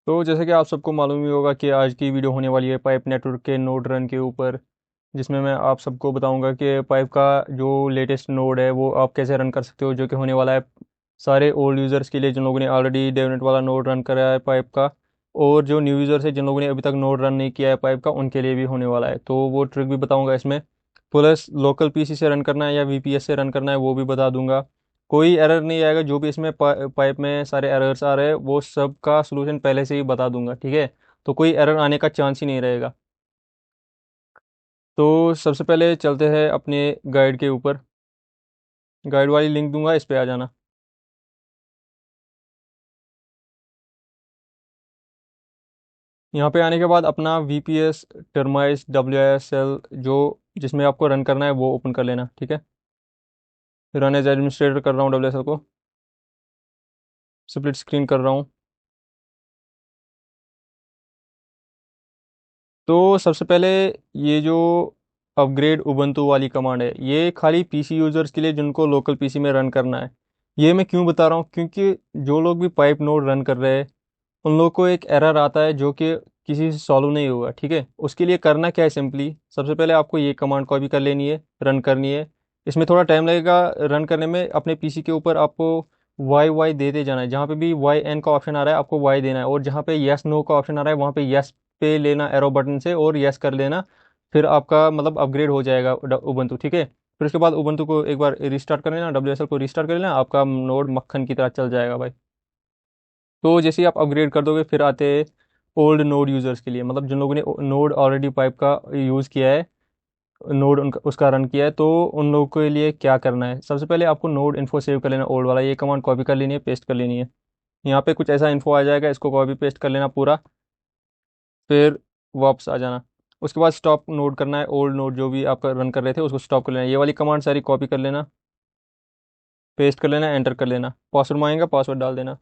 तो जैसे कि आप सबको मालूम ही होगा कि आज की वीडियो होने वाली है पाइप नेटवर्क के नोड रन के ऊपर, जिसमें मैं आप सबको बताऊंगा कि पाइप का जो लेटेस्ट नोड है वो आप कैसे रन कर सकते हो, जो कि होने वाला है सारे ओल्ड यूज़र्स के लिए जिन लोगों ने ऑलरेडी डेवनेट वाला नोड रन करा है पाइप का, और जो न्यू यूज़र्स है जिन लोगों ने अभी तक नोड रन नहीं किया है पाइप का, उनके लिए भी होने वाला है। तो वो ट्रिक भी बताऊंगा इसमें, प्लस लोकल पीसी से रन करना है या वीपीएस से रन करना है वो भी बता दूंगा। कोई एरर नहीं आएगा, जो भी इसमें पाइप में सारे एरर्स आ रहे हैं वो सब का सलूशन पहले से ही बता दूंगा, ठीक है। तो कोई एरर आने का चांस ही नहीं रहेगा। तो सबसे पहले चलते हैं अपने गाइड के ऊपर। गाइड वाली लिंक दूंगा, इस पे आ जाना। यहाँ पे आने के बाद अपना वीपीएस टर्माइज WISL जो जिसमें आपको रन करना है वो ओपन कर लेना, ठीक है। रन एज एडमिनिस्ट्रेटर कर रहा हूँ WSL को, स्प्लिट स्क्रीन कर रहा हूँ। तो सबसे पहले ये जो अपग्रेड उबंटू वाली कमांड है ये खाली पीसी यूज़र्स के लिए जिनको लोकल पीसी में रन करना है। ये मैं क्यों बता रहा हूँ, क्योंकि जो लोग भी पाइप नोड रन कर रहे हैं उन लोग को एक एरर आता है जो कि किसी से सॉल्व नहीं हुआ, ठीक है। उसके लिए करना क्या है, सिंपली सबसे पहले आपको ये कमांड कॉपी कर लेनी है, रन करनी है। इसमें थोड़ा टाइम लगेगा रन करने में। अपने पीसी के ऊपर आपको वाई वाई देते जाना है, जहाँ पे भी वाई एन का ऑप्शन आ रहा है आपको वाई देना है, और जहाँ पे यस नो का ऑप्शन आ रहा है वहाँ पे यस पे लेना एरो बटन से और यस कर लेना। फिर आपका मतलब अपग्रेड हो जाएगा उबंटू, ठीक है। फिर उसके बाद उबंटू को एक बार रिस्टार्ट कर लेना, WSL को रिस्टार्ट कर लेना, आपका नोड मक्खन की तरह चल जाएगा भाई। तो जैसे ही आप अपग्रेड कर दोगे फिर आते हैं ओल्ड नोड यूज़र्स के लिए, मतलब जिन लोगों ने नोड ऑलरेडी पाइप का यूज़ किया है, नोड उनका उसका रन किया है, तो उन लोगों के लिए क्या करना है। सबसे पहले आपको नोड इन्फो सेव कर लेना, ओल्ड वाला। ये कमांड कॉपी कर लेनी है, पेस्ट कर लेनी है। यहाँ पे कुछ ऐसा इन्फो आ जाएगा, इसको कॉपी पेस्ट कर लेना पूरा। फिर वापस आ जाना। उसके बाद स्टॉप नोड करना है, ओल्ड नोड जो भी आप रन कर रहे थे उसको स्टॉप कर लेना। ये वाली कमांड सारी कॉपी कर लेना, पेस्ट कर लेना, एंटर कर लेना। पासवर्ड मांगेगा, पासवर्ड डाल देना।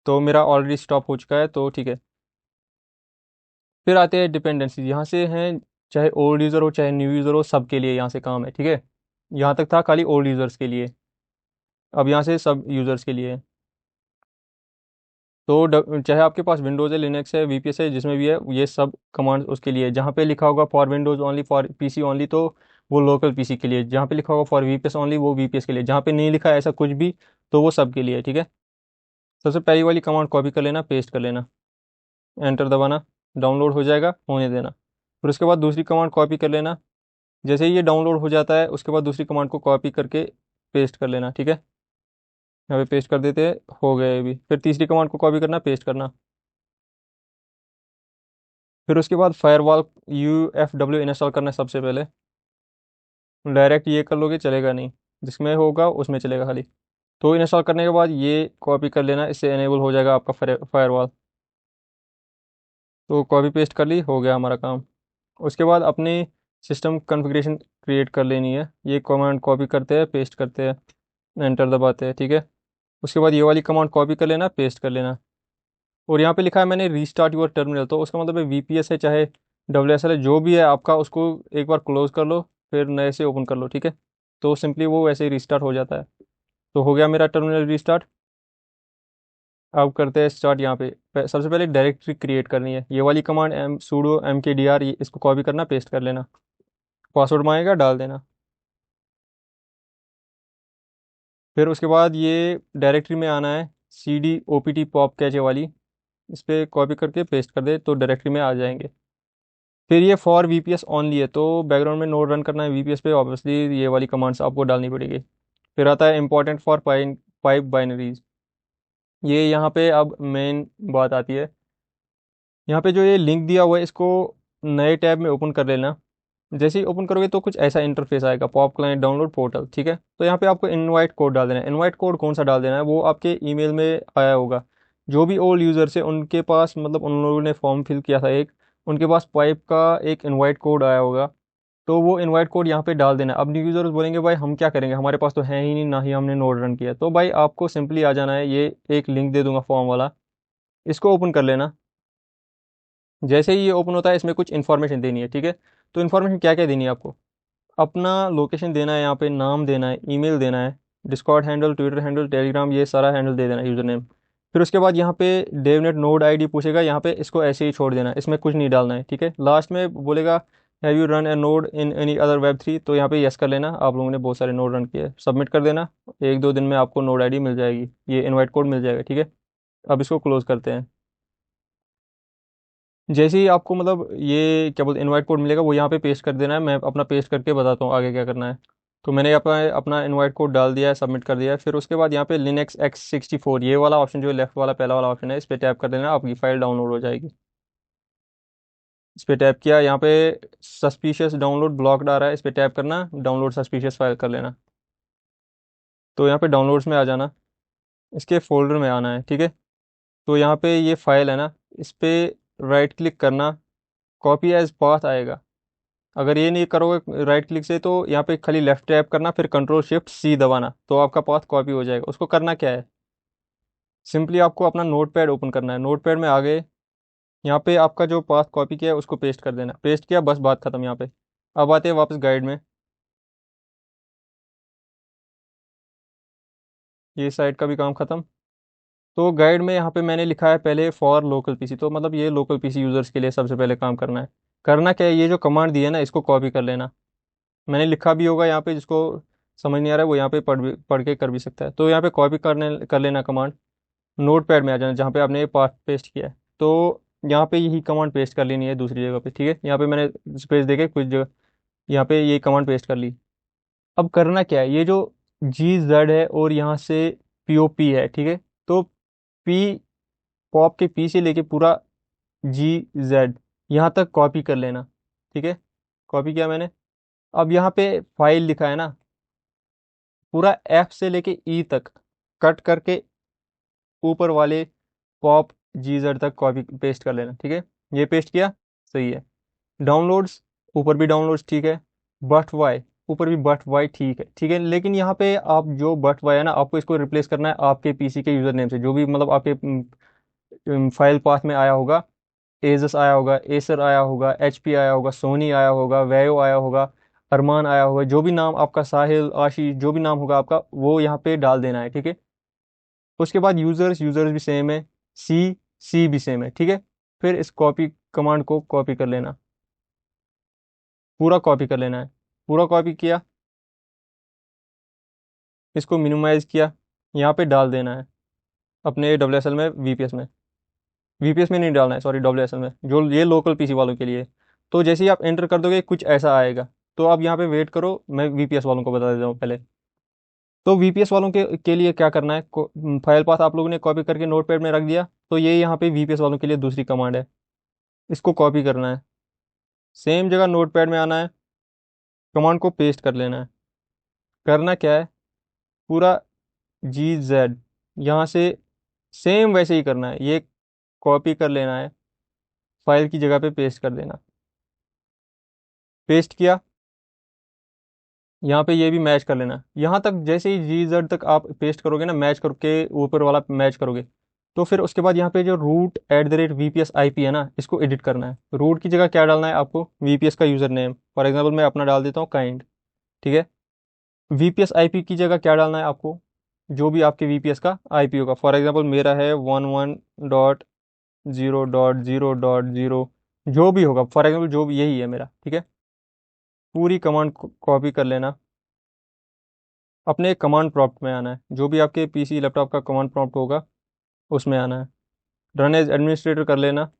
तो मेरा ऑलरेडी स्टॉप हो चुका है, तो ठीक है। फिर आते हैं डिपेंडेंसी, यहाँ से हैं चाहे ओल्ड यूज़र हो चाहे न्यू यूज़र हो सबके लिए यहाँ से काम है, ठीक है। यहाँ तक था खाली ओल्ड यूज़र्स के लिए, अब यहाँ से सब यूज़र्स के लिए है। तो चाहे आपके पास विंडोज़ है, लिनक्स है, वीपीएस है, जिसमें भी है, ये सब कमांड्स उसके लिए है। जहाँ पे लिखा होगा for Windows only, for PC only, तो वो लोकल पीसी के लिए। जहाँ पे लिखा होगा फॉर वीपीएस ओनली, वो वीपीएस के लिए। जहाँ पे नहीं लिखा है ऐसा कुछ भी, तो वो सब के लिए है, ठीक है। सबसे पहली वाली कमांड कॉपी कर लेना, पेस्ट कर लेना, एंटर दबाना, डाउनलोड हो जाएगा, होने देना। फिर उसके बाद दूसरी कमांड कॉपी कर लेना। जैसे ही ये डाउनलोड हो जाता है उसके बाद दूसरी कमांड को कॉपी करके पेस्ट कर लेना, ठीक है। यहाँ पे पेस्ट कर देते हैं, हो गए अभी। फिर तीसरी कमांड को कॉपी करना, पेस्ट करना। फिर उसके बाद फायरवॉल UFW इंस्टॉल करना है सबसे पहले। डायरेक्ट ये कर लोगे चलेगा नहीं, जिसमें होगा उसमें चलेगा खाली। तो इंस्टॉल करने के बाद ये कॉपी कर लेना, इससे एनेबल हो जाएगा आपका फायरवॉल। तो कॉपी पेस्ट कर ली, हो गया हमारा काम। उसके बाद अपनी सिस्टम कॉन्फ़िगरेशन क्रिएट कर लेनी है। ये कमांड कॉपी करते हैं, पेस्ट करते हैं, एंटर दबाते हैं, ठीक है। उसके बाद ये वाली कमांड कॉपी कर लेना, पेस्ट कर लेना। और यहाँ पे लिखा है मैंने रीस्टार्ट योर टर्मिनल, तो उसका मतलब है वीपीएस है चाहे WSL है, जो भी है आपका, उसको एक बार क्लोज कर लो फिर नए से ओपन कर लो, ठीक है। तो सिंपली वो वैसे ही रिस्टार्ट हो जाता है। तो हो गया मेरा टर्मिनल रिस्टार्ट। अब करते हैं स्टार्ट। यहाँ पे सबसे पहले डायरेक्टरी क्रिएट करनी है। ये वाली कमांड sudo mkdir, इसको कॉपी करना, पेस्ट कर लेना। पासवर्ड मांगेगा, डाल देना। फिर उसके बाद ये डायरेक्टरी में आना है, CD OPT पॉप कैचे वाली, इस पर कॉपी करके पेस्ट कर दे तो डायरेक्टरी में आ जाएंगे। फिर ये फॉर वीपीएस ऑनली है, तो बैकग्राउंड में नोड रन करना है वीपीएस पे, ऑब्वियसली ये वाली कमांड्स आपको डालनी पड़ेगी। फिर आता है इंपॉर्टेंट फॉर पाइप बाइनरीज। ये यहाँ पे अब मेन बात आती है। यहाँ पे जो ये लिंक दिया हुआ है इसको नए टैब में ओपन कर लेना। जैसे ही ओपन करोगे तो कुछ ऐसा इंटरफेस आएगा, पॉप क्लाइंट डाउनलोड पोर्टल, ठीक है। तो यहाँ पे आपको इनवाइट कोड डाल देना है। इनवाइट कोड कौन सा डाल देना है, वो आपके ईमेल में आया होगा। जो भी ओल्ड यूज़र्स है उनके पास, मतलब उन लोगों ने फॉर्म फिल किया था एक, उनके पास पाइप का एक इनवाइट कोड आया होगा। तो वो इनवाइट कोड यहाँ पे डाल देना। अब न्यू यूज़र्स बोलेंगे भाई हम क्या करेंगे, हमारे पास तो है ही नहीं, ना ही हमने नोड रन किया। तो भाई आपको सिंपली आ जाना है, ये एक लिंक दे दूंगा फॉर्म वाला, इसको ओपन कर लेना। जैसे ही ये ओपन होता है इसमें कुछ इन्फॉर्मेशन देनी है, ठीक है। तो इन्फॉर्मेशन क्या क्या देनी है आपको, अपना लोकेशन देना है, यहाँ पे नाम देना है, ईमेल देना है, Discord handle, Twitter handle, Telegram, ये सारा हैंडल दे देना, यूज़र नेम। फिर उसके बाद यहाँ पे डेवनेट नोड आईडी पूछेगा, यहाँ पे इसको ऐसे ही छोड़ देना, इसमें कुछ नहीं डालना है, ठीक है। लास्ट में बोलेगा have you run A node in any other web 3, तो यहाँ पे यस कर लेना, आप लोगों ने बहुत सारे नोड रन किए, सबमिट कर देना। 1-2 दिन में आपको नोड आईडी मिल जाएगी, ये इनवाइट कोड मिल जाएगा, ठीक है। अब इसको क्लोज करते हैं। जैसे ही आपको मतलब ये क्या बोलते इनवाइट कोड मिलेगा, वो यहाँ पे पेस्ट कर देना है, मैं अपना पेस्ट करके बताता हूँ आगे क्या करना है। तो मैंने अपना अपना इनवाइट कोड डाल दिया है, सबमिट कर दिया है। फिर उसके बाद यहाँ पे लिनक्स x64 ये वाला ऑप्शन जो लेफ्ट वाला पहला वाला ऑप्शन है, इस पर टैप कर देना, आपकी फाइल डाउनलोड हो जाएगी। इस पर टैप किया, यहाँ पे सस्पिशियस डाउनलोड ब्लॉक्ड आ रहा है, इस पर टैप करना, डाउनलोड सस्पिशियस फाइल कर लेना। तो यहाँ पे डाउनलोड्स में आ जाना, इसके फोल्डर में आना है, ठीक है। तो यहाँ पे ये फाइल है ना, इस पर राइट क्लिक करना, कॉपी एज पाथ आएगा। अगर ये नहीं करोगे राइट क्लिक से, तो यहाँ पे खाली लेफ्ट टैप करना, फिर कंट्रोल-शिफ्ट-C दबाना, तो आपका पाथ कॉपी हो जाएगा। उसको करना क्या है, सिंपली आपको अपना नोट पैड ओपन करना है, नोट पैड में आ गए, यहाँ पे आपका जो पाथ कॉपी किया है उसको पेस्ट कर देना, पेस्ट किया, बस बात खत्म यहाँ पे। अब आते हैं वापस गाइड में, ये साइड का भी काम खत्म। तो गाइड में यहाँ पे मैंने लिखा है पहले फॉर लोकल पीसी, तो मतलब ये लोकल पीसी यूज़र्स के लिए सबसे पहले काम करना है। करना क्या है, ये जो कमांड दी है ना, इसको कॉपी कर लेना। मैंने लिखा भी होगा यहाँ पे, जिसको समझ नहीं आ रहा है वो यहाँ पे पढ़ के कर भी सकता है। तो यहाँ पे कॉपी कर लेना कमांड, नोट पैड में आ जाना जहाँ पे आपने ये पाथ पेस्ट किया है, तो यहाँ पे यही कमांड पेस्ट कर लेनी है दूसरी जगह पे, ठीक है। यहाँ पे मैंने स्पेस देके कुछ जगह यहाँ पे ये कमांड पेस्ट कर ली। अब करना क्या है, ये जो GZ है और यहाँ से POP है, ठीक है। तो पी पॉप के पी से लेके पूरा GZ यहाँ तक कॉपी कर लेना, ठीक है। कॉपी किया मैंने। अब यहाँ पे फाइल लिखा है ना, पूरा F से लेके E तक कट करके ऊपर वाले पॉप GZ तक कॉपी पेस्ट कर लेना, ठीक है। ये पेस्ट किया, सही है। डाउनलोड्स, ऊपर भी डाउनलोड्स ठीक है। बट वाई, ऊपर भी बट वाई ठीक है, ठीक है। लेकिन यहाँ पे आप जो बट वाई है ना, आपको इसको रिप्लेस करना है आपके पीसी के यूज़र नेम से, जो भी मतलब आपके फाइल पाथ में आया होगा। एजस आया होगा, एसर आया होगा, HP आया होगा, सोनी आया होगा, वेयो आया होगा, अरमान आया होगा, जो भी नाम आपका, साहिल, आशीष, जो भी नाम होगा आपका, वो यहाँ पे डाल देना है, ठीक है। उसके बाद यूज़र्स, यूज़र्स भी सेम है, सी सी भी सेम है, ठीक है। फिर इस कॉपी कमांड को कॉपी कर लेना, पूरा कॉपी कर लेना है। पूरा कॉपी किया, इसको मिनिमाइज किया, यहाँ पे डाल देना है अपने WSL में, VPS में नहीं डालना है, सॉरी, WSL में, जो ये लोकल पीसी वालों के लिए है। तो जैसे ही आप एंटर कर दोगे कुछ ऐसा आएगा, तो आप यहाँ पे वेट करो, मैं VPS वालों को बता देता हूँ पहले। तो VPS वालों के लिए क्या करना है, फाइल पाथ आप लोगों ने कॉपी करके नोटपैड में रख दिया, तो ये यहाँ पे VPS वालों के लिए दूसरी कमांड है, इसको कॉपी करना है, सेम जगह नोटपैड में आना है, कमांड को पेस्ट कर लेना है। करना क्या है, पूरा GZ यहाँ से सेम वैसे ही करना है, ये कॉपी कर लेना है, फाइल की जगह पे पेस्ट कर देना। पेस्ट किया, यहाँ पे ये भी मैच कर लेना, यहाँ तक जैसे ही GZ तक आप पेस्ट करोगे ना, मैच करके ऊपर वाला मैच करोगे, तो फिर उसके बाद यहाँ पे जो root@VPS IP है ना, इसको एडिट करना है। रूट की जगह क्या डालना है आपको, VPS का यूज़र नेम, फॉर एग्जाम्पल मैं अपना डाल देता हूँ काइंड, ठीक है। VPS IP की जगह क्या डालना है आपको, जो भी आपके VPS का IP होगा, फॉर एग्जाम्पल मेरा है 11.0.0.0, जो भी होगा, फॉर एग्जाम्पल जो भी यही है मेरा, ठीक है। पूरी कमांड कॉपी कर लेना, अपने कमांड प्रॉम्प्ट में आना है, जो भी आपके PC लैपटॉप का कमांड प्रॉम्प्ट होगा उसमें आना है, रन एज एडमिनिस्ट्रेटर कर लेना,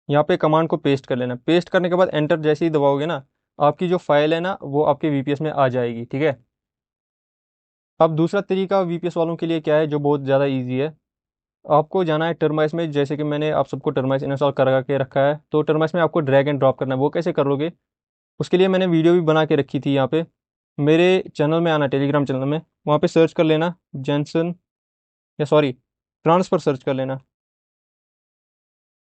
यहाँ पे कमांड को पेस्ट कर लेना। पेस्ट करने के बाद एंटर जैसे ही दबाओगे ना, आपकी जो फाइल है ना, वो आपके VPS में आ जाएगी, ठीक है। अब दूसरा तरीका VPS वालों के लिए क्या है, जो बहुत ज़्यादा ईजी है, आपको जाना है टर्माइस में, जैसे कि मैंने आप सबको टर्माइस इंस्टॉल करा के रखा है, तो टर्माइस में आपको ड्रैग एंड ड्रॉप करना है। वो कैसे कर लोगे, उसके लिए मैंने वीडियो भी बना के रखी थी, यहाँ पे मेरे चैनल में आना, टेलीग्राम चैनल में, वहाँ पे सर्च कर लेना जेंसन, या सॉरी, ट्रांसफ़र सर्च कर लेना।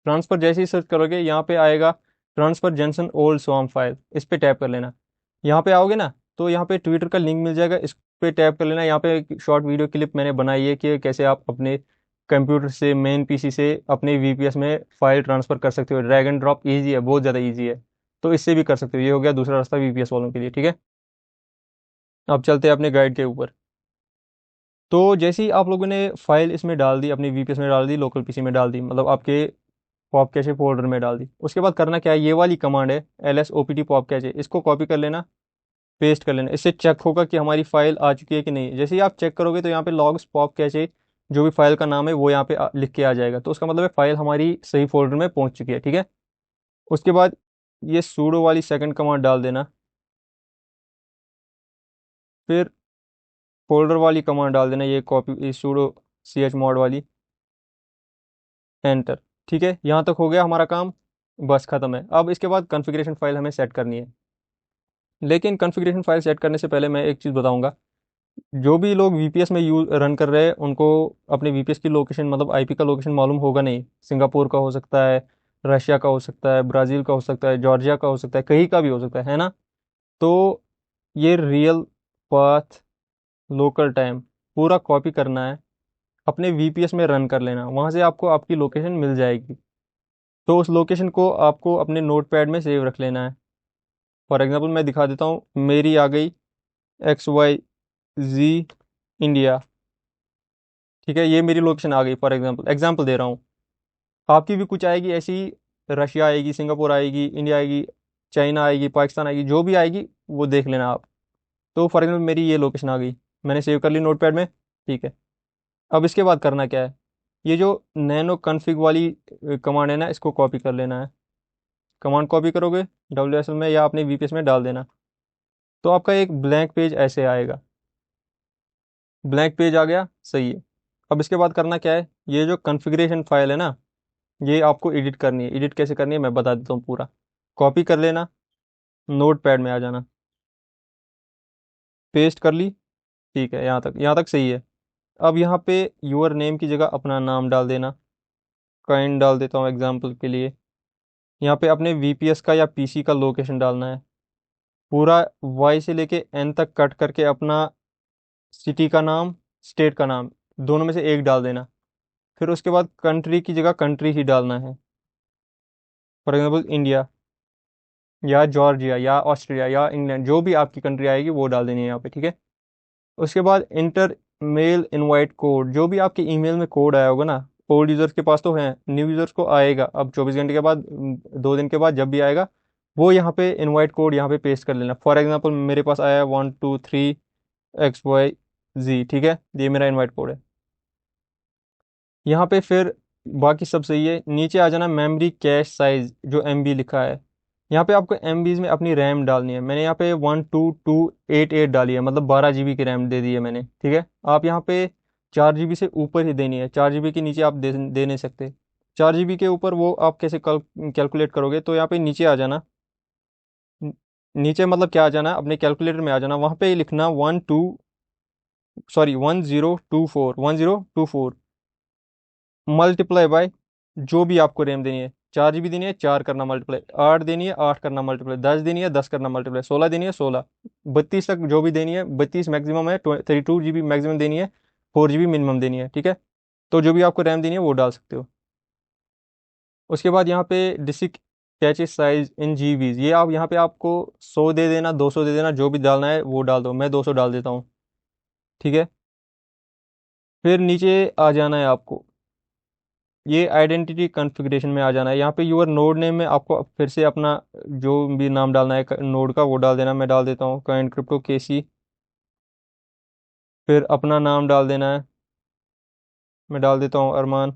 ट्रांसफ़र जैसे ही सर्च करोगे, यहाँ पे आएगा ट्रांसफ़र जेंसन ओल्ड स्वाम फाइल, इस पे टैप कर लेना। यहाँ पे आओगे ना, तो यहाँ पे ट्विटर का लिंक मिल जाएगा, इस पे टैप कर लेना। यहाँ पे एक शॉर्ट वीडियो क्लिप मैंने बनाई है कि कैसे आप अपने कंप्यूटर से, मेन PC से अपने VPS में फाइल ट्रांसफ़र कर सकते हो। ड्रैग एंड ड्रॉप ईजी है, बहुत ज़्यादा ईजी है, तो इससे भी कर सकते हो। ये हो गया दूसरा रास्ता VPS वालों के लिए, ठीक है। अब चलते हैं अपने गाइड के ऊपर। तो जैसे ही आप लोगों ने फाइल इसमें डाल दी, अपनी वीपीएस में डाल दी, लोकल पीसी में डाल दी, मतलब आपके पॉप कैचे फोल्डर में डाल दी, उसके बाद करना क्या है, ये वाली कमांड है LSOPT पॉप कैचे, इसको कॉपी कर लेना, पेस्ट कर लेना। इससे चेक होगा कि हमारी फाइल आ चुकी है कि नहीं। जैसे ही आप चेक करोगे तो यहाँ पे लॉग्स पॉप कैचे जो भी फाइल का नाम है वो यहाँ पे लिख के आ जाएगा, तो उसका मतलब है फाइल हमारी सही फोल्डर में पहुंच चुकी है, ठीक है। उसके बाद ये सूडो वाली सेकंड कमांड डाल देना, फिर फोल्डर वाली कमांड डाल देना, ये कॉपी सूडो chmod वाली, एंटर। ठीक है, यहाँ तक हो गया हमारा काम, बस खत्म है। अब इसके बाद कॉन्फ़िगरेशन फाइल हमें सेट करनी है। लेकिन कॉन्फ़िगरेशन फाइल सेट करने से पहले मैं एक चीज़ बताऊंगा, जो भी लोग वीपीएस में यूज रन कर रहे हैं उनको अपने वीपीएस की लोकेशन, मतलब आईपी का लोकेशन मालूम होगा नहीं। सिंगापुर का हो सकता है, रशिया का हो सकता है, ब्राज़ील का हो सकता है, जॉर्जिया का हो सकता है, कहीं का भी हो सकता है ना। तो ये रियल पाथ, लोकल टाइम पूरा कॉपी करना है, अपने वीपीएस में रन कर लेना, वहाँ से आपको आपकी लोकेशन मिल जाएगी। तो उस लोकेशन को आपको अपने नोट पैड में सेव रख लेना है। फॉर एग्जांपल मैं दिखा देता हूँ, मेरी आ गई XYZ इंडिया, ठीक है, ये मेरी लोकेशन आ गई। फॉर एग्जांपल एग्जांपल दे रहा हूँ, आपकी भी कुछ आएगी ऐसी, रशिया आएगी, सिंगापुर आएगी, इंडिया आएगी, चाइना आएगी, पाकिस्तान आएगी, जो भी आएगी वो देख लेना आप। तो फॉर एग्जांपल मेरी ये लोकेशन आ गई, मैंने सेव कर ली नोट पैड में, ठीक है। अब इसके बाद करना क्या है, ये जो नैनो कन्फिग वाली कमांड है ना, इसको कॉपी कर लेना है। कमांड कॉपी करोगे WSL में या अपने वीपीएस में डाल देना, तो आपका एक ब्लैंक पेज ऐसे आएगा। ब्लैंक पेज आ गया, सही है। अब इसके बाद करना क्या है, ये जो कॉन्फ़िगरेशन फाइल है ना, ये आपको एडिट करनी है। एडिट कैसे करनी है मैं बता देता हूँ पूरा। कॉपी कर लेना, नोट पैड में आ जाना, पेस्ट कर ली, ठीक है, यहाँ तक सही है। अब यहाँ पे यूअर नेम की जगह अपना नाम डाल देना, काइंड डाल देता हूँ एग्जाम्पल के लिए। यहाँ पे अपने वीपीएस का या पीसी का लोकेशन डालना है, पूरा वाई से लेके एन तक कट करके अपना सिटी का नाम, स्टेट का नाम, दोनों में से एक डाल देना। फिर उसके बाद कंट्री की जगह कंट्री ही डालना है, फॉर एग्जाम्पल इंडिया या जॉर्जिया या ऑस्ट्रिया या इंग्लैंड, जो भी आपकी कंट्री आएगी वो डाल देनी है यहाँ पे, ठीक है। उसके बाद इंटर मेल इनवाइट कोड, जो भी आपके ईमेल में कोड आया होगा ना, ओल्ड यूज़र्स के पास तो है, न्यू यूज़र्स को आएगा अब 24 घंटे के बाद, 2 दिन के बाद, जब भी आएगा वो यहाँ पे इनवाइट कोड यहाँ पे पेस्ट कर लेना। फॉर एग्जांपल मेरे पास आया 123XYZ, ठीक है, ये मेरा इनवाइट कोड है। यहाँ पे फिर बाकी सब सही है, नीचे आ जाना, मेमोरी कैश साइज जो MB लिखा है, यहाँ पे आपको MBs में अपनी रैम डालनी है। मैंने यहाँ पे 12288 डाली है, मतलब 12 GB की रैम दे दी है मैंने, ठीक है। आप यहाँ पे 4 GB से ऊपर ही देनी है, 4 GB के नीचे आप दे नहीं सकते। 4 GB के ऊपर वो आप कैसे कैलकुलेट करोगे, तो यहाँ पे नीचे आ जाना, न- नीचे मतलब क्या आ जाना, अपने कैलकुलेटर में आ जाना, वहाँ पे लिखना 1024 मल्टीप्लाई बाय जो भी आपको रैम देनी है। 4 GB देनी है, 4 करना मल्टीप्लाई, 8 देनी है, 8 करना मल्टीप्लाई, 10 देनी है, 10 करना मल्टीप्लाई, 16 देनी है, 16, 32 तक जो भी देनी है, 32 मैक्सिमम है, 32 GB मैक्सिमम देनी है, 4 GB मिनिमम देनी है, ठीक है। तो जो भी आपको रैम देनी है वो डाल सकते हो। उसके बाद यहाँ पे disk cache size in GBs, ये आप यहाँ पे आपको 100 दे देना, 200 दे देना, जो भी डालना है वो डाल दो, मैं 200 डाल देता हूँ, ठीक है। फिर नीचे आ जाना है आपको, ये आइडेंटिटी कॉन्फ़िगरेशन में आ जाना है। यहाँ पे यूर नोड नेम में आपको फिर से अपना जो भी नाम डालना है नोड का वो डाल देना। मैं डाल देता हूँ काइंड क्रिप्टो केसी, फिर अपना नाम डाल देना है, मैं डाल देता हूँ अरमान।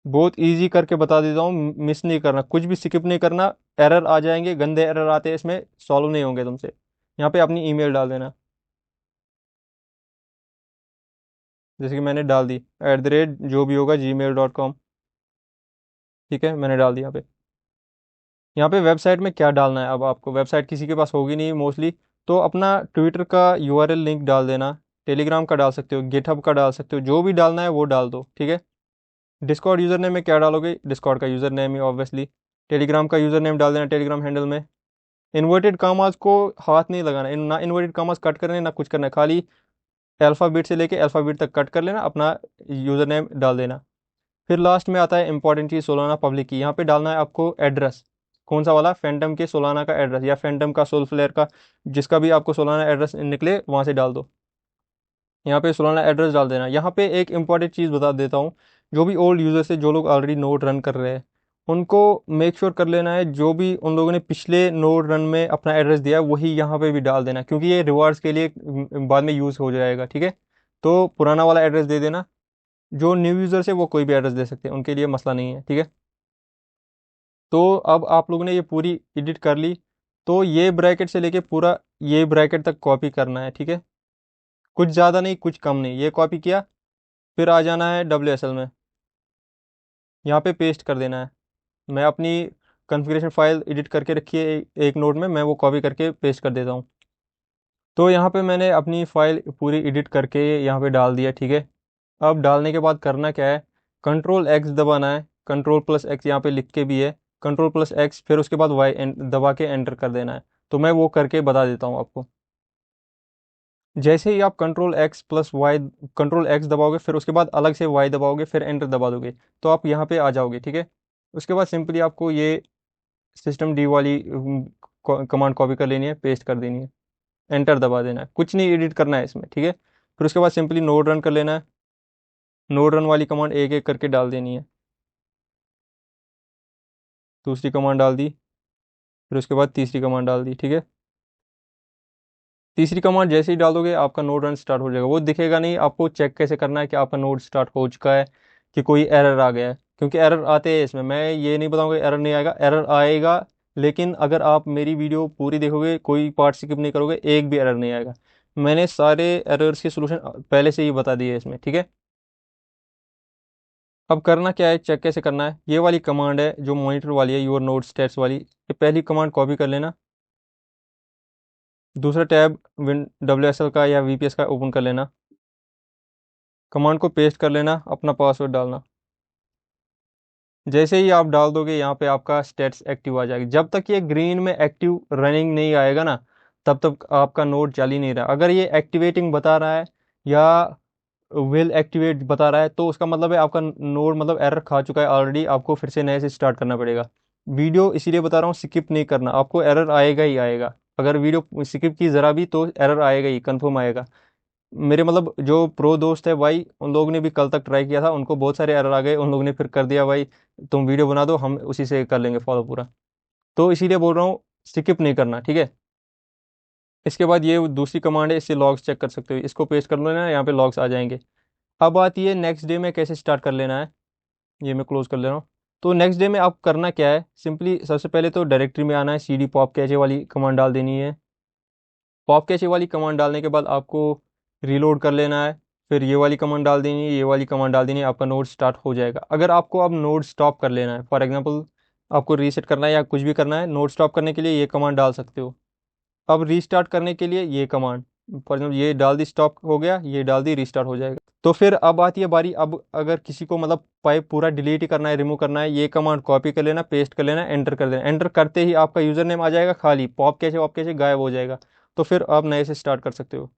बहुत इजी करके बता देता हूँ, मिस नहीं करना, कुछ भी स्किप नहीं करना। एरर आ जाएंगे, गंदे एरर आते हैं इसमें, सॉल्व नहीं होंगे तुमसे। यहाँ पे अपनी ईमेल डाल देना, जैसे कि मैंने डाल दी @ जो भी होगा gmail.com, ठीक है, मैंने डाल दिया यहाँ पे। यहाँ पे वेबसाइट में क्या डालना है, अब आपको वेबसाइट किसी के पास होगी नहीं मोस्टली, तो अपना ट्विटर का URL लिंक डाल देना, टेलीग्राम का डाल सकते हो, गिटहब का डाल सकते हो, जो भी डालना है वो डाल दो, ठीक है। डिस्कॉर्ड यूज़र नेम में क्या डालोगे, डिस्कॉर्ड का यूज़र नेम ही ऑब्वियसली। टेलीग्राम का यूज़र नेम डाल देना टेलीग्राम हैंडल में। इन्वर्टेड कामास को हाथ नहीं लगाना, ना इन्वर्टेड कामास कट करने ना कुछ करना है, खाली अल्फ़ाबेट से लेके अल्फ़ाबेट तक कट कर लेना, अपना यूज़र नेम डाल देना। फिर लास्ट में आता है इंपॉर्टेंट चीज़, सोलाना पब्लिक की, यहाँ पे डालना है आपको एड्रेस, कौन सा वाला, फैंटम के सोलाना का एड्रेस या फैंटम का, सोलफ्लेयर का, जिसका भी आपको सोलाना एड्रेस निकले वहाँ से डाल दो। यहाँ पे सोलाना एड्रेस डाल देना। यहाँ पे एक इंपॉर्टेंट चीज़ बता देता हूँ, जो भी ओल्ड यूजर्स है, जो लोग ऑलरेडी नोड रन कर रहे हैं, उनको मेक श्योर कर लेना है जो भी उन लोगों ने पिछले नोड रन में अपना एड्रेस दिया है वही यहाँ पे भी डाल देना, क्योंकि ये रिवार्ड्स के लिए बाद में यूज़ हो जाएगा, ठीक है। तो पुराना वाला एड्रेस दे देना। जो न्यू यूज़र्स है वो कोई भी एड्रेस दे सकते हैं, उनके लिए मसला नहीं है, ठीक है। तो अब आप लोगों ने ये पूरी एडिट कर ली, तो ये ब्रैकेट से लेके पूरा ये ब्रैकेट तक कॉपी करना है, ठीक है। कुछ ज़्यादा नहीं कुछ कम नहीं, ये कॉपी किया, फिर आ जाना है WSL में, यहाँ पे पेस्ट कर देना है। मैं अपनी कॉन्फ़िगरेशन फाइल एडिट करके रखी है एक नोट में, मैं वो कॉपी करके पेस्ट कर देता हूँ। तो यहाँ पे मैंने अपनी फ़ाइल पूरी एडिट करके यहाँ पे डाल दिया, ठीक है। अब डालने के बाद करना क्या है, Ctrl+X दबाना है, Ctrl+X यहाँ पे लिख के भी है, Ctrl+X, फिर उसके बाद Y दबा के एंटर कर देना है। तो मैं वो करके बता देता हूँ आपको। जैसे ही आप Ctrl+X दबाओगे, फिर उसके बाद अलग से Y दबाओगे, फिर एंटर दबा दोगे, तो आप यहाँ पे आ जाओगे, ठीक है। उसके बाद सिंपली आपको ये सिस्टम डी वाली कमांड कॉपी कर लेनी है, पेस्ट कर देनी है, एंटर दबा देना है, कुछ नहीं एडिट करना है इसमें, ठीक है। फिर उसके बाद सिंपली नोड रन कर लेना है, नोड रन वाली कमांड एक एक करके डाल देनी है। दूसरी कमांड डाल दी, फिर उसके बाद तीसरी कमांड डाल दी, ठीक है। तीसरी कमांड जैसे ही डाल दोगे आपका नोड रन स्टार्ट हो जाएगा। वो दिखेगा नहीं, आपको चेक कैसे करना है कि आपका नोड स्टार्ट हो चुका है कि कोई एरर आ गया है, क्योंकि एरर आते हैं इसमें, मैं ये नहीं बताऊंगा एरर नहीं आएगा, एरर आएगा। लेकिन अगर आप मेरी वीडियो पूरी देखोगे, कोई पार्ट स्किप नहीं करोगे, एक भी एरर नहीं आएगा। मैंने सारे एरर्स के सोल्यूशन पहले से ही बता दिए इसमें, ठीक है। अब करना क्या है, चेक कैसे करना है, ये वाली कमांड है जो मॉनिटर वाली है, योर नोड स्टेट्स वाली, ये पहली कमांड कॉपी कर लेना। दूसरा टैब विन WSL का या VPS का ओपन कर लेना, कमांड को पेस्ट कर लेना, अपना पासवर्ड डालना। जैसे ही आप डाल दोगे यहाँ पे आपका स्टेट्स एक्टिव आ जाएगी। जब तक ये ग्रीन में एक्टिव रनिंग नहीं आएगा ना, तब तक आपका नोड चल ही नहीं रहा। अगर ये एक्टिवेटिंग बता रहा है या विल एक्टिवेट बता रहा है, तो उसका मतलब है आपका नोड मतलब एरर खा चुका है ऑलरेडी, आपको फिर से नए से स्टार्ट करना पड़ेगा। वीडियो इसीलिए बता रहा हूँ स्किप नहीं करना, आपको एरर आएगा ही आएगा। अगर वीडियो स्किप की ज़रा भी तो एरर आएगा ही, कंफर्म आएगा। मेरे मतलब जो प्रो दोस्त है भाई, उन लोगों ने भी कल तक ट्राई किया था, उनको बहुत सारे एरर आ गए, उन लोगों ने फिर कर दिया भाई तुम वीडियो बना दो, हम उसी से कर लेंगे फॉलो पूरा। तो इसीलिए बोल रहा हूँ स्किप नहीं करना, ठीक है। इसके बाद ये दूसरी कमांड है, इससे लॉग्स चेक कर सकते हो, इसको पेस्ट कर लेना, यहाँ पे लॉग्स आ जाएंगे। अब आती है नेक्स्ट डे में कैसे स्टार्ट कर लेना है, ये मैं क्लोज कर ले रहा हूँ। तो नेक्स्ट डे में आप करना क्या है, सिंपली सबसे पहले तो डायरेक्टरी में आना है, CD पॉप कैचे वाली कमांड डाल देनी है। पॉप कैचे वाली कमांड डालने के बाद आपको रीलोड कर लेना है, फिर ये वाली कमांड डाल देनी है, ये वाली कमांड डाल देनी है, आपका नोड स्टार्ट हो जाएगा। अगर आपको अब नोड स्टॉप कर लेना है, फॉर एग्जांपल आपको रीसेट करना है या कुछ भी करना है, नोड स्टॉप करने के लिए ये कमांड डाल सकते हो। अब रीस्टार्ट करने के लिए ये कमांड, फॉर एग्जाम्पल ये डाल दी, स्टॉप हो गया, ये डाल दी, रीस्टार्ट हो जाएगा। तो फिर अब आती है बारी, अब अगर किसी को मतलब पाइप पूरा डिलीट ही करना है, रिमूव करना है, ये कमांड कॉपी कर लेना, पेस्ट कर लेना, एंटर कर देना। एंटर करते ही आपका यूजर नेम आ जाएगा खाली, पॉप कैसे गायब हो जाएगा। तो फिर आप नए से स्टार्ट कर सकते हो।